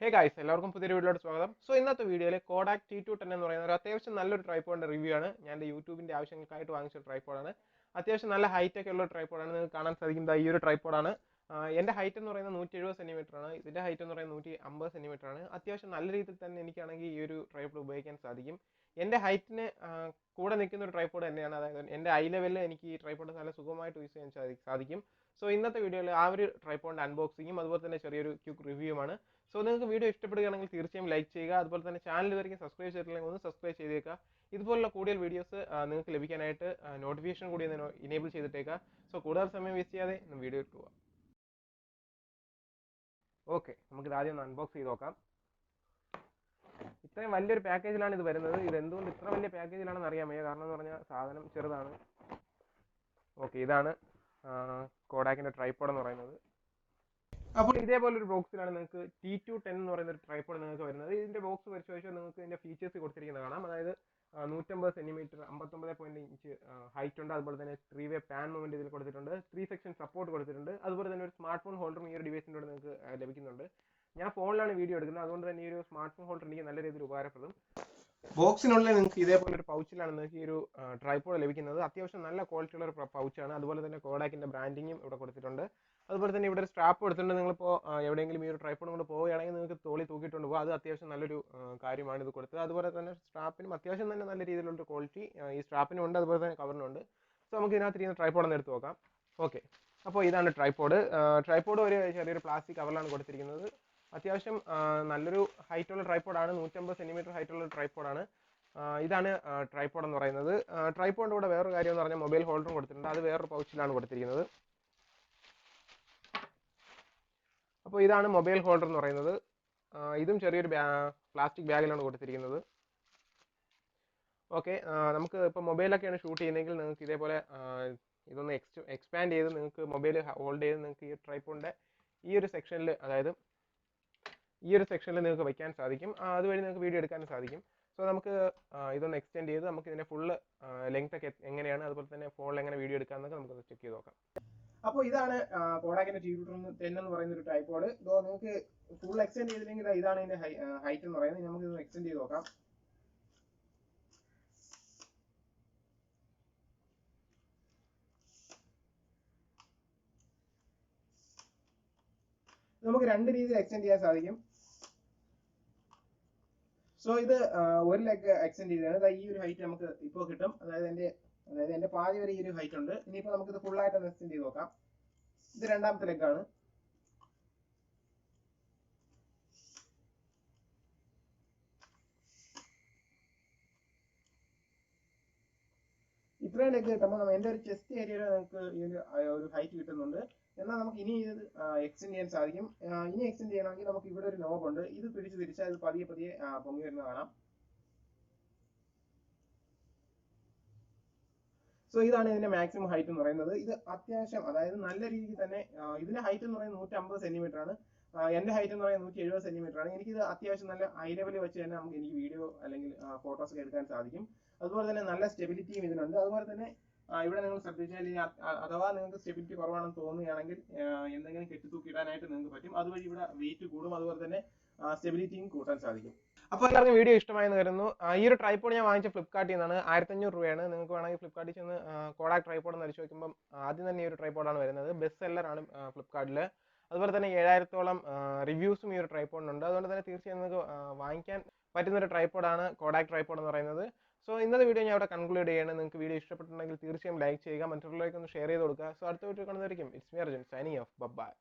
Hey guys, എല്ലാവർക്കും പുതിയൊരു വീഡിയോയിലോട്ട് സ്വാഗതം. സോ ഇന്നത്തെ വീഡിയോയിൽ Kodak T210 എന്ന് പറയുന്ന ഒരു അത്യാവശ്യം നല്ലൊരു ട്രൈപോഡിന്റെ റിവ്യൂ ആണ്. ഞാൻ എൻ്റെ യൂട്യൂബിന്റെ ആവശ്യങ്ങൾക്കായിട്ട് വാങ്ങിച്ച ട്രൈപോഡാണ്. അത്യാവശ്യം നല്ല ഹൈറ്റ് ഒക്കെ ഉള്ള ട്രൈപോഡാണ്. നിങ്ങൾക്ക് കാണാൻ സാധിക്കുന്നത് ഈ ഒരു ട്രൈപോഡാണ്. എൻ്റെ ഹൈറ്റ് എന്ന് പറയുന്നത് 170 സെന്റിമീറ്റർ ആണ്. ഇതിന്റെ ഹൈറ്റ് എന്ന് പറയുന്നത് 150 സെന്റിമീറ്റർ ആണ്. അത്യാവശ്യം നല്ല രീതിയിൽ തന്നെ എനിക്കാണെങ്കിൽ ഈ ഒരു ട്രൈപോഡ് ഉപയോഗിക്കാൻ സാധിക്കും. എൻ്റെ ഹൈറ്റിന് കൂടെ നിൽക്കുന്ന ഒരു ട്രൈപോഡ് തന്നെയാണ്. അതായത് എൻ്റെ ഐ ലെവലിൽ എനിക്ക് ഈ ട്രൈപോഡ് നല്ല സുഖമായിട്ട് യൂസ് ചെയ്യാൻ സാധിക്കും. സോ ഇന്നത്തെ വീഡിയോയിൽ ആ ഒരു ട്രൈപോഡിന്റെ അൺബോക്സിങ്ങും അതുപോലെ തന്നെ ചെറിയൊരു ക്വിക്ക് റിവ്യൂമാണ്. സോ നിങ്ങൾക്ക് വീഡിയോ ഇഷ്ടപ്പെടുകയാണെങ്കിൽ തീർച്ചയായും ലൈക്ക് ചെയ്യുക. അതുപോലെ തന്നെ ചാനൽ ഇതുവരെയും സബ്സ്ക്രൈബ് ചെയ്തിട്ടില്ലെങ്കിൽ ഒന്ന് സബ്സ്ക്രൈബ് ചെയ്തേക്കുക. ഇതുപോലുള്ള കൂടുതൽ വീഡിയോസ് നിങ്ങൾക്ക് ലഭിക്കാനായിട്ട് നോട്ടിഫിക്കേഷൻ കൂടി ഒന്ന് ഇനേബിൾ ചെയ്തിട്ടേക്കുക. സോ കൂടുതൽ സമയം വേസ്റ്റ് ചെയ്യാതെ വീഡിയോ പോവാം. ഓക്കെ, നമുക്കിത് ആദ്യം ഒന്ന് അൺബോക്സ് ചെയ്ത് നോക്കാം. ഇത്രയും വലിയൊരു പാക്കേജിലാണ് ഇത് വരുന്നത്. ഇത് എന്തുകൊണ്ട് ഇത്ര വലിയ പാക്കേജിലാണെന്ന് അറിയാൻ വയ്യ. കാരണം എന്ന് പറഞ്ഞാൽ സാധനം ചെറുതാണ്. ഓക്കെ, ഇതാണ് കോഡാക്കിന്റെ ട്രൈപോഡ് എന്ന് പറയുന്നത്. അപ്പോൾ ഇതേപോലെ ഒരു ബോക്സിലാണ് നിങ്ങൾക്ക് T210 എന്ന് പറയുന്ന ഒരു ട്രൈപോഡ് നിങ്ങൾക്ക് വരുന്നത്. ഇതിന്റെ ബോക്സ് പരിശോധിച്ചാൽ നിങ്ങൾക്ക് ഇതിന്റെ ഫീച്ചേഴ്സ് കൊടുത്തിരിക്കുന്നത് കാണാം. അതായത് 150 സെന്റിമീറ്റർ 59.5 ഹൈറ്റ് ഉണ്ട്. അതുപോലെ തന്നെ 3-way പാൻ മൂവ്മെന്റ് ഇതിൽ കൊടുത്തിട്ടുണ്ട്. 3 സെക്ഷൻ സപ്പോർട്ട് കൊടുത്തിട്ടുണ്ട്. അതുപോലെ തന്നെ ഒരു സ്മാർട്ട് ഫോൺ ഹോൾഡറും ഈ ഒരു ഡിവൈസിൻ്റെ കൂടെ നിങ്ങൾക്ക് ലഭിക്കുന്നുണ്ട്. ഞാൻ ഫോണിലാണ് വീഡിയോ എടുക്കുന്നത്, അതുകൊണ്ട് തന്നെ ഈ ഒരു സ്മാർട്ട് ഫോൺ ഹോൾഡർ എനിക്ക് നല്ല രീതിയിൽ ഉപകാരപ്പെടും. ബോക്സിനുള്ളിൽ നിങ്ങൾക്ക് ഇതേപോലെ ഒരു പൗച്ചിലാണ് നിങ്ങൾക്ക് ഈ ഒരു ട്രൈപോഡ് ലഭിക്കുന്നത്. അത്യാവശ്യം നല്ല ക്വാളിറ്റി ഉള്ള ഒരു പൗച്ചാണ്. അതുപോലെ തന്നെ കോഡാക്കിന്റെ ബ്രാൻഡിങ്ങും ഇവിടെ കൊടുത്തിട്ടുണ്ട്. അതുപോലെ തന്നെ ഇവിടെ ഒരു സ്ട്രാപ്പ് കൊടുത്തിട്ടുണ്ട്. നിങ്ങളിപ്പോൾ എവിടെയെങ്കിലും ഈ ഒരു ട്രൈപോഡ് കൊണ്ട് പോവുകയാണെങ്കിൽ നിങ്ങൾക്ക് തോളി തൂക്കിയിട്ടുണ്ട് പോകുക. അത് അത്യാവശ്യം നല്ലൊരു കാര്യമാണ് ഇത് കൊടുത്തത്. അതുപോലെ തന്നെ സ്ട്രാപ്പിനും അത്യാവശ്യം തന്നെ നല്ല രീതിയിലുള്ള ക്വാളിറ്റി ഈ സ്ട്രാപ്പിനും ഉണ്ട്, അതുപോലെ തന്നെ കവറിനും ഉണ്ട്. സോ നമുക്ക് ഇതിനകത്ത് ഇരുന്ന് ട്രൈപോഡ് ഒന്ന് എടുത്ത് നോക്കാം. ഓക്കെ, അപ്പോൾ ഇതാണ് ട്രൈപോഡ്. ട്രൈപോഡ് ഒരു ചെറിയൊരു പ്ലാസ്റ്റിക് കവറിലാണ് കൊടുത്തിരിക്കുന്നത്. അത്യാവശ്യം നല്ലൊരു ഹൈറ്റുള്ള ട്രൈപോഡാണ്. 150 സെന്റിമീറ്റർ ഹൈറ്റുള്ള ട്രൈപോഡാണ്. ഇതാണ് ട്രൈപോഡ് എന്ന് പറയുന്നത്. ട്രൈപോഡിന്റെ കൂടെ വേറൊരു കാര്യം എന്ന് പറഞ്ഞാൽ മൊബൈൽ ഹോൾഡറും കൊടുത്തിട്ടുണ്ട്. അത് വേറൊരു പൗച്ചിലാണ് കൊടുത്തിരിക്കുന്നത്. അപ്പോൾ ഇതാണ് മൊബൈൽ ഹോൾഡർ എന്ന് പറയുന്നത്. ഇതും ചെറിയൊരു പ്ലാസ്റ്റിക് ബാഗിലാണ് കൊടുത്തിരിക്കുന്നത്. ഓക്കെ, നമുക്ക് ഇപ്പോൾ മൊബൈലൊക്കെയാണ് ഷൂട്ട് ചെയ്യുന്നതെങ്കിൽ നിങ്ങൾക്ക് ഇതേപോലെ ഇതൊന്ന് എക്സ്പാൻഡ് ചെയ്ത് നിങ്ങൾക്ക് മൊബൈൽ ഹോൾഡ് ചെയ്ത് നിങ്ങൾക്ക് ഈ ട്രൈപോഡിന്റെ ഈ ഒരു സെക്ഷനിൽ, അതായത് ഈ ഒരു സെക്ഷനിൽ നിങ്ങൾക്ക് വയ്ക്കാൻ സാധിക്കും. അതുവഴി നിങ്ങൾക്ക് വീഡിയോ എടുക്കാനും സാധിക്കും. സോ നമുക്ക് ഇതൊന്ന് എക്സ്റ്റെൻഡ് ചെയ്ത് നമുക്ക് ഇതിന്റെ ഫുള്ള് ലെങ്ത് ഒക്കെ എങ്ങനെയാണ്, അതുപോലെ തന്നെ ഫോണിൽ എങ്ങനെ വീഡിയോ എടുക്കാമെന്നൊക്കെ നമുക്ക് ചെക്ക് ചെയ്ത് നോക്കാം. അപ്പോൾ ഇതാണ് കോഡാക്കിന്റെ T210 എന്ന് പറയുന്ന ഒരു ട്രൈപോഡ്. ഇതോ നിങ്ങൾക്ക് ഫുൾ എക്സ്റ്റെൻഡ് ചെയ്തില്ലെങ്കിൽ ഇതാണ് ഇതിന്റെ ഹൈറ്റ് എന്ന് പറയുന്നത്. നമുക്ക് ഇത് എക്സ്റ്റെൻഡ് ചെയ്ത് നോക്കാം. നമുക്ക് രണ്ട് രീതിയിൽ എക്സ്റ്റെൻഡ് ചെയ്യാൻ സാധിക്കും. സോ ഇത് ഒരു ലെഗ് എക്സ്റ്റെൻഡ് ചെയ്താണ്. ഈ ഒരു ഹൈറ്റ് നമുക്ക് ഇപ്പോൾ കിട്ടും. അതായത് എന്റെ പാതി വരെ ഈ ഒരു ഹൈറ്റ് ഉണ്ട്. ഇനിയിപ്പോൾ നമുക്ക് ഇത് ഫുൾ ആയിട്ട് എക്സ്റ്റെൻഡ് ചെയ്ത് നോക്കാം. ഇത് രണ്ടാമത്തെ ലെഗാണ്. ഇത്രയും ലെഗ് കിട്ടുമ്പോൾ എൻ്റെ ഒരു ചെസ്റ്റ് ഏരിയയിൽ നമുക്ക് ഈ ഒരു ഹൈറ്റ് കിട്ടുന്നുണ്ട്. എന്നാൽ നമുക്ക് ഇനി ഇത് എക്സ്റ്റെൻഡ് ചെയ്യാൻ സാധിക്കും. ഇനി എക്സ്റ്റെൻഡ് ചെയ്യണമെങ്കിൽ നമുക്ക് ഇവിടെ ഒരു നോബ് ഉണ്ട്. ഇത് പിടിച്ച് തിരിച്ചാൽ ഇത് പതിയെ പതിയെ പൊങ്ങി വരുന്നത് കാണാം. സോ ഇതാണ് ഇതിന്റെ മാക്സിമം ഹൈറ്റ് എന്ന് പറയുന്നത്. ഇത് അത്യാവശ്യം, അതായത് നല്ല രീതിയിൽ തന്നെ ഇതിന്റെ ഹൈറ്റ് എന്ന് പറയുന്നത് 150 സെന്റിമീറ്റർ ആണ്. എന്റെ ഹൈറ്റ് എന്ന് പറയുന്നത് 170 സെന്റിമീറ്റർ ആണ്. എനിക്കിത് അത്യാവശ്യം നല്ല ഹൈ ലെവലിൽ വെച്ച് തന്നെ എനിക്ക് വീഡിയോ അല്ലെങ്കിൽ ഫോട്ടോസ് ഒക്കെ എടുക്കാൻ സാധിക്കും. അതുപോലെ തന്നെ നല്ല സ്റ്റെബിലിറ്റിയും ഇതിനുണ്ട്. അതുപോലെ തന്നെ ഇവിടെ നിങ്ങൾ ശ്രദ്ധിച്ചാൽ അഥവാ നിങ്ങൾക്ക് സ്റ്റെബിലിറ്റി കുറവാണെന്ന് തോന്നുകയാണെങ്കിൽ എന്തെങ്കിലും കെട്ടിത്തൂക്കിയിടാനായിട്ട് നിങ്ങൾക്ക് പറ്റും. അതുവഴി ഇവിടെ വെയിറ്റ് കൂടും, അതുപോലെ തന്നെ സ്റ്റെബിലിറ്റിയും കൂട്ടാൻ സാധിക്കും. അപ്പോൾ എല്ലാവർക്കും വീഡിയോ ഇഷ്ടമായെന്ന് കരുതുന്നു. ഈ ഒരു ട്രൈപോഡ് ഞാൻ വാങ്ങിച്ച ഫ്ലിപ്കാർട്ടിൽ നിന്നാണ്. 1500 രൂപയാണ്. നിങ്ങൾക്ക് വേണമെങ്കിൽ ഫ്ലിപ്കാർട്ടിൽ ചെന്ന് കോഡാക് ട്രൈപോഡ് എന്ന് അടിച്ചു നോക്കുമ്പോൾ ആദ്യം തന്നെ ഈ ഒരു ട്രൈപോഡാണ് വരുന്നത്. ബെസ്റ്റ് സെല്ലറാണ് ഫ്ലിപ്കാർട്ടിൽ. അതുപോലെ തന്നെ 7000-ഓളം റിവ്യൂസും ഈ ഒരു ട്രൈപോഡിനുണ്ട്. അതുകൊണ്ട് തന്നെ തീർച്ചയായും നിങ്ങൾക്ക് വാങ്ങിക്കാൻ പറ്റുന്ന ഒരു ട്രൈപോഡാണ് കോഡാക് ട്രൈപോഡ് എന്ന് പറയുന്നത്. സോ ഇന്നത്തെ വീഡിയോ ഞാൻ അവിടെ കൺക്ലൂഡ് ചെയ്യാണ്. നിങ്ങൾക്ക് വീഡിയോ ഇഷ്ടപ്പെട്ടിട്ടുണ്ടെങ്കിൽ തീർച്ചയായും ലൈക്ക് ചെയ്യുക, മറ്റുള്ളവർക്ക് ഒന്ന് ഷെയർ ചെയ്ത് കൊടുക്കുക. സോ അടുത്ത വീഡിയോ കാണുന്നതായിരിക്കും. It's me Arjun signing off. By.